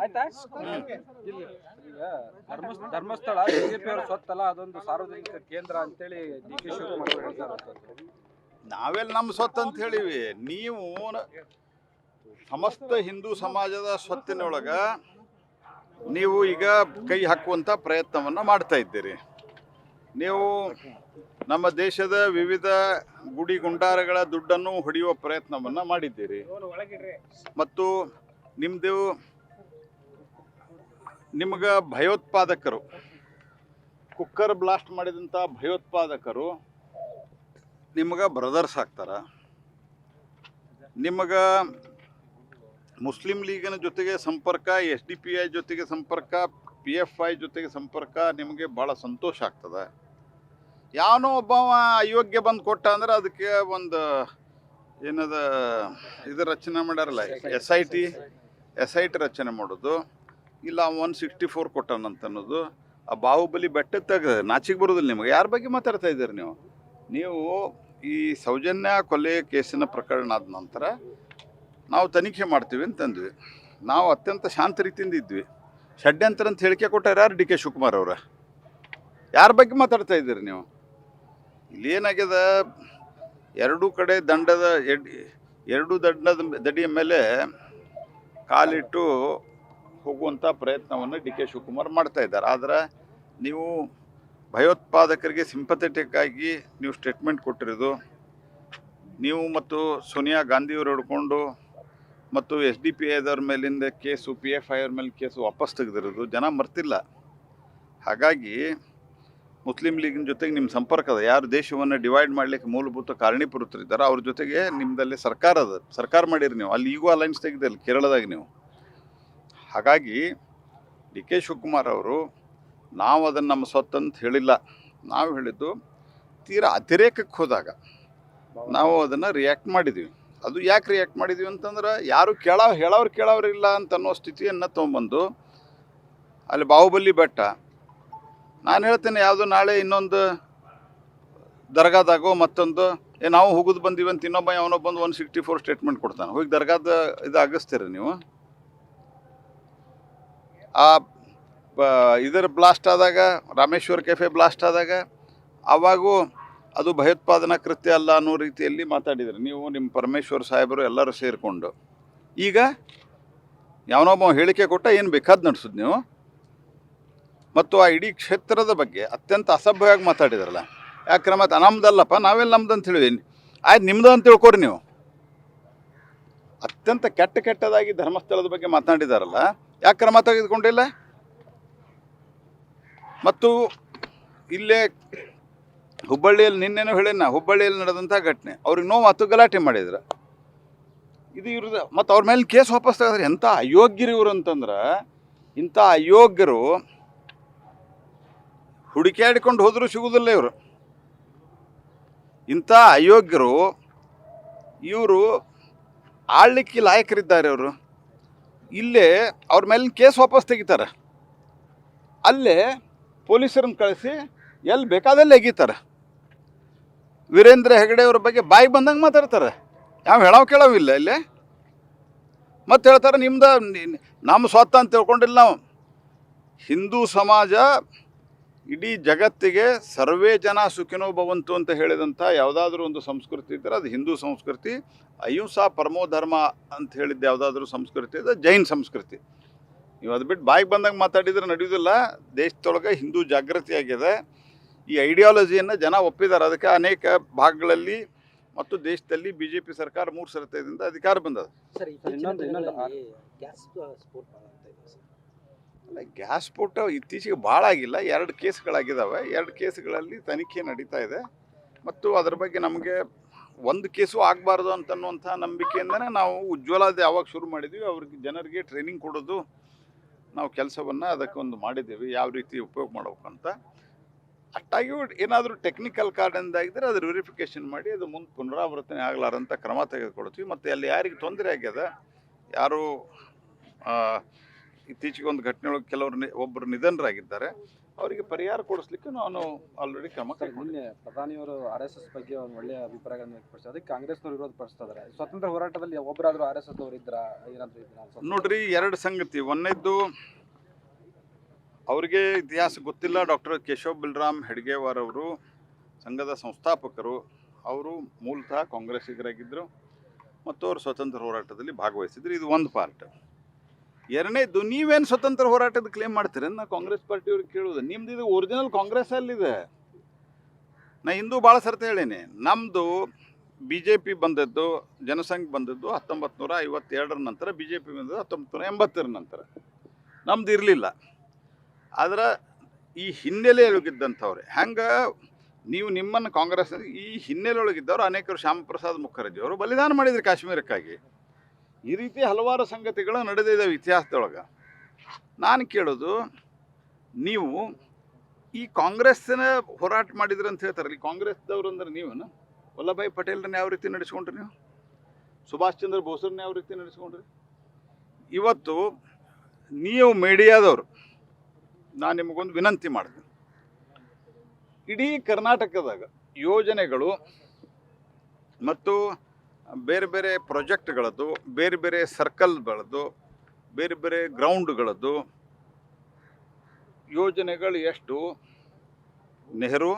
ಆಯ್ತಾ? ಈಗ ಧರ್ಮಸ್ಥಳ ಬಿಜೆಪಿ ಅವರ ಸ್ವತ್ತಲ್ಲ, ಅದೊಂದು ಸಾರ್ವಜನಿಕ ಕೇಂದ್ರ ಅಂತೇಳಿ ಡಿ ಕೆ ಶಿವಕುಮಾರ್ ಅವರು ಹೇಳ್ತಾರೆ. ನಾವೆಲ್ಲ ನಮ್ಮ ಸ್ವತ್ತು ಅಂತ ಹೇಳಿವಿ. ನೀವು ಸಮಸ್ತ ಹಿಂದೂ ಸಮಾಜದ ಸ್ವತ್ತಿನೊಳಗ ನೀವು ಈಗ ಕೈ ಹಾಕುವಂಥ ಪ್ರಯತ್ನವನ್ನು ಮಾಡ್ತಾ ಇದ್ದೀರಿ. ನೀವು ನಮ್ಮ ದೇಶದ ವಿವಿಧ ಗುಡಿ ಗುಂಡಾರಗಳ ದುಡ್ಡನ್ನು ಹೊಡೆಯುವ ಪ್ರಯತ್ನವನ್ನು ಮಾಡಿದ್ದೀರಿ. ಮತ್ತು ನಿಮ್ಗೆ ಭಯೋತ್ಪಾದಕರು, ಕುಕ್ಕರ್ ಬ್ಲಾಸ್ಟ್ ಮಾಡಿದಂಥ ಭಯೋತ್ಪಾದಕರು ನಿಮ್ಗೆ ಬ್ರದರ್ಸ್ ಆಗ್ತಾರೆ. ನಿಮಗೆ ಮುಸ್ಲಿಂ ಲೀಗಿನ ಜೊತೆಗೆ ಸಂಪರ್ಕ, SDPI ಜೊತೆಗೆ ಸಂಪರ್ಕ, PFI ಜೊತೆಗೆ ಸಂಪರ್ಕ ನಿಮಗೆ ಭಾಳ ಸಂತೋಷ ಆಗ್ತದೆ. ಯಾವನೋ ಒಬ್ಬವ ಅಯೋಗ್ಯ ಬಂದು ಕೊಟ್ಟ ಅಂದ್ರೆ ಅದಕ್ಕೆ ಒಂದು ಏನದ ಇದು ರಚನೆ ಮಾಡ್ಯಾರಲ್ಲ, SIT ರಚನೆ ಮಾಡೋದು, ಇಲ್ಲ 164 ಕೊಟ್ಟಾನಂತ ಅನ್ನೋದು. ಆ ಬಾಹುಬಲಿ ಬೆಟ್ಟ ತೆಗೆದ ನಾಚಿಗೆ ಬರೋದಿಲ್ಲ ನಿಮಗೆ. ಯಾರ ಬಗ್ಗೆ ಮಾತಾಡ್ತಾ ಇದ್ದೀರಿ ನೀವು? ಈ ಸೌಜನ್ಯ ಕೊಲೆ ಕೇಸಿನ ಪ್ರಕರಣ ಆದ ನಂತರ ನಾವು ತನಿಖೆ ಮಾಡ್ತೀವಿ ಅಂತಂದ್ವಿ. ನಾವು ಅತ್ಯಂತ ಶಾಂತ ರೀತಿಯಿಂದ ಇದ್ವಿ. ಷಡ್ಯಂತರ ಅಂತ ಹೇಳಿಕೆ ಕೊಟ್ಟಾರ ಯಾರು? ಡಿ ಕೆ ಶಿವಕುಮಾರ್ ಅವರ. ಯಾರ ಬಗ್ಗೆ ಮಾತಾಡ್ತಾ ಇದ್ದೀರಿ ನೀವು? ಇಲ್ಲೇನಾಗ್ಯದ, ಎರಡೂ ಕಡೆ ಎರಡೂ ದಂಡದ ದಡಿಯ ಮೇಲೆ ಕಾಲಿಟ್ಟು ಹೋಗುವಂಥ ಪ್ರಯತ್ನವನ್ನು ಡಿ ಕೆ ಶಿವಕುಮಾರ್ ಮಾಡ್ತಾ ಇದ್ದಾರೆ. ಆದರೆ ನೀವು ಭಯೋತ್ಪಾದಕರಿಗೆ ಸಿಂಪಥೆಟಿಕ್ ಆಗಿ ನೀವು ಸ್ಟೇಟ್ಮೆಂಟ್ ಕೊಟ್ಟಿರೋದು, ನೀವು ಮತ್ತು ಸೋನಿಯಾ ಗಾಂಧಿಯವರು ಹಿಡ್ಕೊಂಡು ಮತ್ತು SDPIದವ್ರ ಮೇಲಿಂದ ಕೇಸು, PFI ಅವ್ರ ಮೇಲೆ ಕೇಸು ವಾಪಸ್ ತೆಗೆದಿರೋದು ಜನ ಮರ್ತಿಲ್ಲ. ಹಾಗಾಗಿ ಮುಸ್ಲಿಂ ಲೀಗಿನ ಜೊತೆಗೆ ನಿಮ್ಮ ಸಂಪರ್ಕ ಅದ. ಯಾರು ದೇಶವನ್ನು ಡಿವೈಡ್ ಮಾಡಲಿಕ್ಕೆ ಮೂಲಭೂತ ಕಾರಣೀಭೂತರಿದ್ದಾರೆ ಅವ್ರ ಜೊತೆಗೆ ನಿಮ್ಮದಲ್ಲಿ ಸರ್ಕಾರ ಅದ. ಸರ್ಕಾರ ಮಾಡಿರಿ ನೀವು. ಅಲ್ಲಿ ಈಗೂ ಅಲೈನ್ಸ್ ತೆಗೆದಿಲ್ಲ ಕೇರಳದಾಗ ನೀವು. ಹಾಗಾಗಿ ಡಿ ಕೆ ಶಿವಕುಮಾರ್ ಅವರು ನಾವು ಅದನ್ನು ನಮ್ಮ ಸ್ವತ್ತು ಅಂತ ಹೇಳಿಲ್ಲ. ನಾವು ಹೇಳಿದ್ದು ತೀರಾ ಅತಿರೇಕಕ್ಕೆ ಹೋದಾಗ ನಾವು ಅದನ್ನು ರಿಯಾಕ್ಟ್ ಮಾಡಿದ್ವಿ. ಅದು ಯಾಕೆ ರಿಯಾಕ್ಟ್ ಮಾಡಿದ್ವಿ ಅಂತಂದ್ರೆ, ಯಾರು ಕೇಳೋರಿಲ್ಲ ಅಂತ ಅನ್ನೋ ಸ್ಥಿತಿಯನ್ನು ತೊಗೊಂಬಂದು ಅಲ್ಲಿ ಬಾಹುಬಲಿ ಬೆಟ್ಟ, ನಾನು ಹೇಳ್ತೇನೆ, ಯಾವುದೋ ನಾಳೆ ಇನ್ನೊಂದು ದರ್ಗಾದಾಗೋ ಮತ್ತೊಂದು ನಾವು ಹೋಗೋದು ಬಂದೀವಿ ಅಂತ ಇನ್ನೊಬ್ಬ ಅವನೋ ಬಂದು 164 ಸ್ಟೇಟ್ಮೆಂಟ್ ಕೊಡ್ತಾನೆ. ಹೋಗಿ ದರ್ಗಾದ ಇದು ಆಗಿಸ್ತೀರಿ ನೀವು. ಆ ಇದರ ಬ್ಲಾಸ್ಟ್ ಆದಾಗ, ರಾಮೇಶ್ವರ ಕೆಫೆ ಬ್ಲಾಸ್ಟ್ ಆದಾಗ ಆವಾಗೂ ಅದು ಭಯೋತ್ಪಾದನಾ ಕೃತ್ಯ ಅಲ್ಲ ಅನ್ನೋ ರೀತಿಯಲ್ಲಿ ಮಾತಾಡಿದ್ರಿ ನೀವು, ನಿಮ್ಮ ಪರಮೇಶ್ವರ್ ಸಾಹೇಬರು ಎಲ್ಲರೂ ಸೇರಿಕೊಂಡು. ಈಗ ಯಾವನೊಬ್ಬ ಹೇಳಿಕೆ ಕೊಟ್ಟ ಏನು ಬೇಕಾದ್ ನಡೆಸೋದು ನೀವು. ಮತ್ತು ಆ ಇಡೀ ಕ್ಷೇತ್ರದ ಬಗ್ಗೆ ಅತ್ಯಂತ ಅಸಭ್ಯವಾಗಿ ಮಾತಾಡಿದ್ರಲ್ಲ. ಯಾಕ್ರೆ ಮತ್ತು ನಮ್ದಲ್ಲಪ್ಪ, ನಾವೆಲ್ಲ ನಮ್ದು ಅಂತ ಹೇಳಿವಿ. ಆಯ್ತು, ನಿಮ್ದು ಅಂತ ತಿಳ್ಕೊರಿ ನೀವು. ಅತ್ಯಂತ ಕೆಟ್ಟದಾಗಿ ಧರ್ಮಸ್ಥಳದ ಬಗ್ಗೆ ಮಾತನಾಡಿದಾರಲ್ಲ, ಯಾಕೆ ಕ್ರಮ ತೆಗೆದುಕೊಂಡಿಲ್ಲ? ಮತ್ತು ಇಲ್ಲೇ ಹುಬ್ಬಳ್ಳಿಯಲ್ಲಿ ನಿನ್ನೆನೂ ಹೇಳಿನ, ಹುಬ್ಬಳ್ಳಿಯಲ್ಲಿ ನಡೆದಂಥ ಘಟನೆ, ಅವ್ರಿಗೆ ನೋವು ಗಲಾಟೆ ಮಾಡಿದ್ರು. ಇದು ಇವ್ರದ್ದು. ಮತ್ತು ಅವ್ರ ಮೇಲೆ ಕೇಸ್ ವಾಪಸ್ ತೆಗೆದ್ರೆ ಎಂಥ ಅಯೋಗ್ಯರು ಇವರು ಅಂತಂದ್ರೆ, ಇಂಥ ಅಯೋಗ್ಯರು ಹುಡುಕಾಡಿಕೊಂಡು ಹೋದರೂ ಸಿಗುವುದಿಲ್ಲ ಇವರು. ಇಂಥ ಅಯೋಗ್ಯರು ಇವರು ಆಳ್ಲಿಕ್ಕೆ ಲಾಯಕರಿದ್ದಾರೆ. ಅವರು ಇಲ್ಲೇ ಅವ್ರ ಮೇಲಿನ ಕೇಸ್ ವಾಪಸ್ ತೆಗಿತಾರೆ, ಅಲ್ಲೇ ಪೊಲೀಸರನ್ನು ಕಳಿಸಿ ಎಲ್ಲಿ ಬೇಕಾದಲ್ಲಿ ಎಗಿತಾರೆ. ವೀರೇಂದ್ರ ಹೆಗಡೆ ಅವ್ರ ಬಗ್ಗೆ ಬಾಯಿ ಬಂದಂಗೆ ಮಾತಾಡ್ತಾರೆ. ಯಾವ ಕೇಳೋವಿಲ್ಲ ಇಲ್ಲೇ. ಮತ್ತೆ ಹೇಳ್ತಾರೆ ನಮ್ಮ ಸ್ವತ್ತ ಅಂತ ತಿಳ್ಕೊಂಡಿಲ್ಲ ನಾವು. ಹಿಂದೂ ಸಮಾಜ ಇಡೀ ಜಗತ್ತಿಗೆ ಸರ್ವೇ ಜನ ಸುಖಿನೋ ಭವಂತು ಅಂತ ಹೇಳಿದಂಥ ಯಾವುದಾದ್ರೂ ಒಂದು ಸಂಸ್ಕೃತಿ ಇದ್ದರೆ ಅದು ಹಿಂದೂ ಸಂಸ್ಕೃತಿ. ಅಹಿಂಸಾ ಪರಮೋ ಧರ್ಮ ಅಂತ ಹೇಳಿದ್ದು ಯಾವುದಾದ್ರೂ ಸಂಸ್ಕೃತಿ ಇದೆ, ಜೈನ್ ಸಂಸ್ಕೃತಿ. ನೀವು ಅದು ಬಿಟ್ಟು ಬಾಯಿಗೆ ಬಂದಂಗೆ ಮಾತಾಡಿದ್ರೆ ನಡೆಯೋದಿಲ್ಲ. ದೇಶದೊಳಗೆ ಹಿಂದೂ ಜಾಗೃತಿ ಆಗಿದೆ. ಈ ಐಡಿಯಾಲಜಿಯನ್ನು ಜನ ಒಪ್ಪಿದ್ದಾರೆ. ಅದಕ್ಕೆ ಅನೇಕ ಭಾಗಗಳಲ್ಲಿ ಮತ್ತು ದೇಶದಲ್ಲಿ BJP ಸರ್ಕಾರ 3 ಸರತೆಯಿಂದ ಅಧಿಕಾರ ಬಂದದ. ಅಲ್ಲ, ಗ್ಯಾಸ್ ಸ್ಫೋಟ ಇತ್ತೀಚೆಗೆ ಭಾಳ ಆಗಿಲ್ಲ. 2 ಕೇಸ್ಗಳಾಗಿದ್ದಾವೆ. 2 ಕೇಸ್ಗಳಲ್ಲಿ ತನಿಖೆ ನಡೀತಾ ಇದೆ. ಮತ್ತು ಅದರ ಬಗ್ಗೆ ನಮಗೆ ಒಂದು ಕೇಸು ಆಗಬಾರ್ದು ಅಂತನ್ನುವಂಥ ನಂಬಿಕೆಯಿಂದನೇ ನಾವು ಉಜ್ವಲದ ಯಾವಾಗ ಶುರು ಮಾಡಿದ್ವಿ, ಅವ್ರಿಗೆ ಜನರಿಗೆ ಟ್ರೈನಿಂಗ್ ಕೊಡೋದು ನಾವು ಕೆಲಸವನ್ನು ಅದಕ್ಕೊಂದು ಮಾಡಿದ್ದೀವಿ, ಯಾವ ರೀತಿ ಉಪಯೋಗ ಮಾಡ್ಬೇಕಂತ. ಅಷ್ಟಾಗಿ ಏನಾದರೂ ಟೆಕ್ನಿಕಲ್ ಕಾರಣದಿಂದಾಗಿದ್ದರೆ ಅದ್ರ ವೆರಿಫಿಕೇಷನ್ ಮಾಡಿ ಅದು ಮುಂದೆ ಪುನರಾವರ್ತನೆ ಆಗಲಾರಂಥ ಕ್ರಮ ತೆಗೆದುಕೊಳ್ತೀವಿ. ಮತ್ತು ಅಲ್ಲಿ ಯಾರಿಗೆ ತೊಂದರೆ ಆಗ್ಯದ, ಯಾರು ಇತ್ತೀಚೆಗೆ ಒಂದು ಘಟನೆ ಒಳಗೆ ಒಬ್ಬರು ನಿಧನರಾಗಿದ್ದಾರೆ, ಅವರಿಗೆ ಪರಿಹಾರ ಕೊಡಿಸ್ಲಿಕ್ಕೆ ನಾನು ಆಲ್ರೆಡಿ ಕ್ರಮ ಸರ್, ಕೈಗೊಂಡಿದ್ದೀನಿ. ನಿನ್ನೆ ಪ್ರಧಾನಿಯವರು RSS ಬಗ್ಗೆ ಒಂದು ಒಳ್ಳೆಯ ಅಭಿಪ್ರಾಯಗಳನ್ನು ವ್ಯಕ್ತಪಡಿಸಿದ್ದಾರೆ. ಅದಕ್ಕೆ ಕಾಂಗ್ರೆಸ್ನವರು ವಿರೋಧ ಪಡಿಸ್ತಾ ಇದ್ದಾರೆ. ಸ್ವತಂತ್ರ ಹೋರಾಟದಲ್ಲಿ ಒಬ್ಬರಾದ್ರೂ RSS ಅವರು ಇದ್ರಾ, ಏನಾದ್ರು ಇದ್ರಾ? ನೋಡ್ರಿ, ಎರಡು ಸಂಗತಿ. ಒಂದನೇದ್ದು, ಅವರಿಗೆ ಇತಿಹಾಸ ಗೊತ್ತಿಲ್ಲ. ಡಾಕ್ಟರ್ ಕೇಶವ್ ಬಲರಾಮ್ ಹೆಡ್ಗೇವಾರ್ ಅವರು ಸಂಘದ ಸಂಸ್ಥಾಪಕರು. ಅವರು ಮೂಲತಃ ಕಾಂಗ್ರೆಸ್ಸಿಗರಾಗಿದ್ದರು ಮತ್ತು ಅವರು ಸ್ವತಂತ್ರ ಹೋರಾಟದಲ್ಲಿ ಭಾಗವಹಿಸಿದ್ರು. ಇದು ಒಂದು ಪಾರ್ಟ್. ಎರಡನೇದು, ನೀವೇನು ಸ್ವತಂತ್ರ ಹೋರಾಟದ ಕ್ಲೇಮ್ ಮಾಡ್ತೀರಿ ನಾ ಕಾಂಗ್ರೆಸ್ ಪಾರ್ಟಿಯವ್ರಿಗೆ ಕೇಳೋದು. ನಿಮ್ದು ಇದು ಒರಿಜಿನಲ್ ಕಾಂಗ್ರೆಸ್ ಅಲ್ಲಿದೆ. ನಾ ಹಿಂದೂ ಭಾಳ ಸರ್ತಿ ಹೇಳೀನಿ, ನಮ್ಮದು BJP ಬಂದದ್ದು, ಜನಸಂಘ ಬಂದದ್ದು 1952 ನಂತರ, BJP ಬಂದದ್ದು 1980 ನಂತರ. ನಮ್ದು ಇರಲಿಲ್ಲ. ಆದ್ರೆ ಈ ಹಿನ್ನೆಲೆಯೊಳಗಿದ್ದಂಥವ್ರೆ ಹೆಂಗೆ ನೀವು ನಿಮ್ಮನ್ನು ಕಾಂಗ್ರೆಸ್ ಈ ಹಿನ್ನೆಲೆಯೊಳಗಿದ್ದವರು ಅನೇಕರು, ಶ್ಯಾಮಪ್ರಸಾದ್ ಮುಖರ್ಜಿ ಅವರು ಬಲಿದಾನ ಮಾಡಿದ್ರು ಕಾಶ್ಮೀರಕ್ಕಾಗಿ. ಈ ರೀತಿ ಹಲವಾರು ಸಂಗತಿಗಳು ನಡೆದಿದ್ದಾವೆ ಇತಿಹಾಸದೊಳಗೆ. ನಾನು ಕೇಳೋದು, ನೀವು ಈ ಕಾಂಗ್ರೆಸ್ಸಿನ ಹೋರಾಟ ಮಾಡಿದ್ರಿ ಅಂತ ಹೇಳ್ತಾರಲ್ಲ, ಈ ಕಾಂಗ್ರೆಸ್ದವ್ರು ಅಂದ್ರೆ ನೀವೇನು? ವಲ್ಲಭಾಯ್ ಪಟೇಲ್ರನ್ನ ಯಾವ ರೀತಿ ನಡೆಸ್ಕೊಂಡ್ರಿ ನೀವು? ಸುಭಾಷ್ ಚಂದ್ರ ಬೋಸ್ರನ್ನ ಯಾವ ರೀತಿ ನಡೆಸ್ಕೊಂಡ್ರಿ? ಇವತ್ತು ನೀವು ಮೀಡಿಯಾದವರು, ನಾನು ನಿಮಗೊಂದು ವಿನಂತಿ ಮಾಡ್ತೀನಿ. ಇಡೀ ಕರ್ನಾಟಕದಾಗ ಯೋಜನೆಗಳು ಮತ್ತು ಬೇರೆ ಬೇರೆ ಪ್ರಾಜೆಕ್ಟ್ಗಳದ್ದು, ಬೇರೆ ಬೇರೆ ಸರ್ಕಲ್ಗಳದ್ದು, ಬೇರೆ ಬೇರೆ ಗ್ರೌಂಡ್ಗಳದ್ದು ಯೋಜನೆಗಳು ಎಷ್ಟು? ನೆಹರು,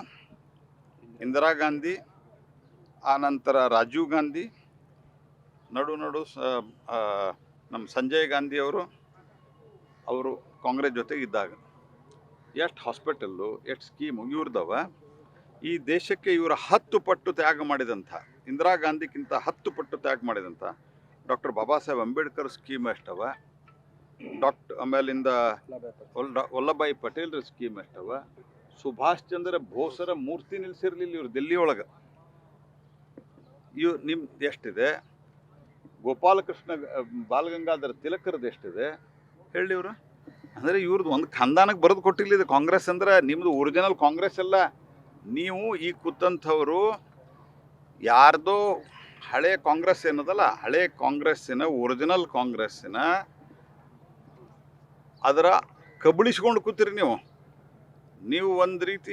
ಇಂದಿರಾ ಗಾಂಧಿ, ಆನಂತರ ರಾಜೀವ್ ಗಾಂಧಿ, ನಡು ನಮ್ಮ ಸಂಜಯ್ ಗಾಂಧಿ ಅವರು ಕಾಂಗ್ರೆಸ್ ಜೊತೆಗೆ ಇದ್ದಾಗ ಎಷ್ಟು ಹಾಸ್ಪಿಟಲ್ಲು, ಎಷ್ಟು ಸ್ಕೀಮು ಇವ್ರದವ. ಈ ದೇಶಕ್ಕೆ ಇವರ 10 ಪಟ್ಟು ತ್ಯಾಗ ಮಾಡಿದಂಥ, ಇಂದಿರಾ ಗಾಂಧಿಗಿಂತ 10 ಪಟ್ಟು ತ್ಯಾಗ ಮಾಡಿದಂಥ ಡಾಕ್ಟರ್ ಬಾಬಾ ಸಾಹೇಬ್ ಅಂಬೇಡ್ಕರ್ ಸ್ಕೀಮ್ ಎಷ್ಟವ, ಆಮೇಲಿಂದ ವಲ್ಲಭಾಯ್ ಪಟೇಲ್ರ ಸ್ಕೀಮ್ ಎಷ್ಟವ, ಸುಭಾಷ್ ಚಂದ್ರ ಬೋಸರ ಮೂರ್ತಿ ನಿಲ್ಲಿಸಿರ್ಲಿಲ್ಲ ಇವರು ದಿಲ್ಲಿ ಒಳಗೆ, ಇವು ನಿಮ್ದು ಎಷ್ಟಿದೆ? ಗೋಪಾಲಕೃಷ್ಣ ಬಾಲಗಂಗಾಧರ ತಿಲಕರದ್ದು ಎಷ್ಟಿದೆ ಹೇಳಿ ಇವರು? ಅಂದರೆ ಇವ್ರದ್ದು ಒಂದು ಖಂದಾನಕ್ಕೆ ಬರೆದು ಕೊಟ್ಟಿಲ್ಲ. ಇದು ಕಾಂಗ್ರೆಸ್ ಅಂದ್ರೆ ನಿಮ್ಮದು ಒರಿಜಿನಲ್ ಕಾಂಗ್ರೆಸ್ ಅಲ್ಲ. ನೀವು ಈ ಕೂತಂಥವರು ಯಾರ್ದೋ ಹಳೆ ಕಾಂಗ್ರೆಸ್ ಏನದಲ್ಲ, ಹಳೆ ಕಾಂಗ್ರೆಸ್ಸಿನ ಒರಿಜಿನಲ್ ಕಾಂಗ್ರೆಸ್ಸಿನ ಅದರ ಕಬಳಿಸ್ಕೊಂಡು ಕೂತೀರಿ ನೀವು. ಒಂದು ರೀತಿ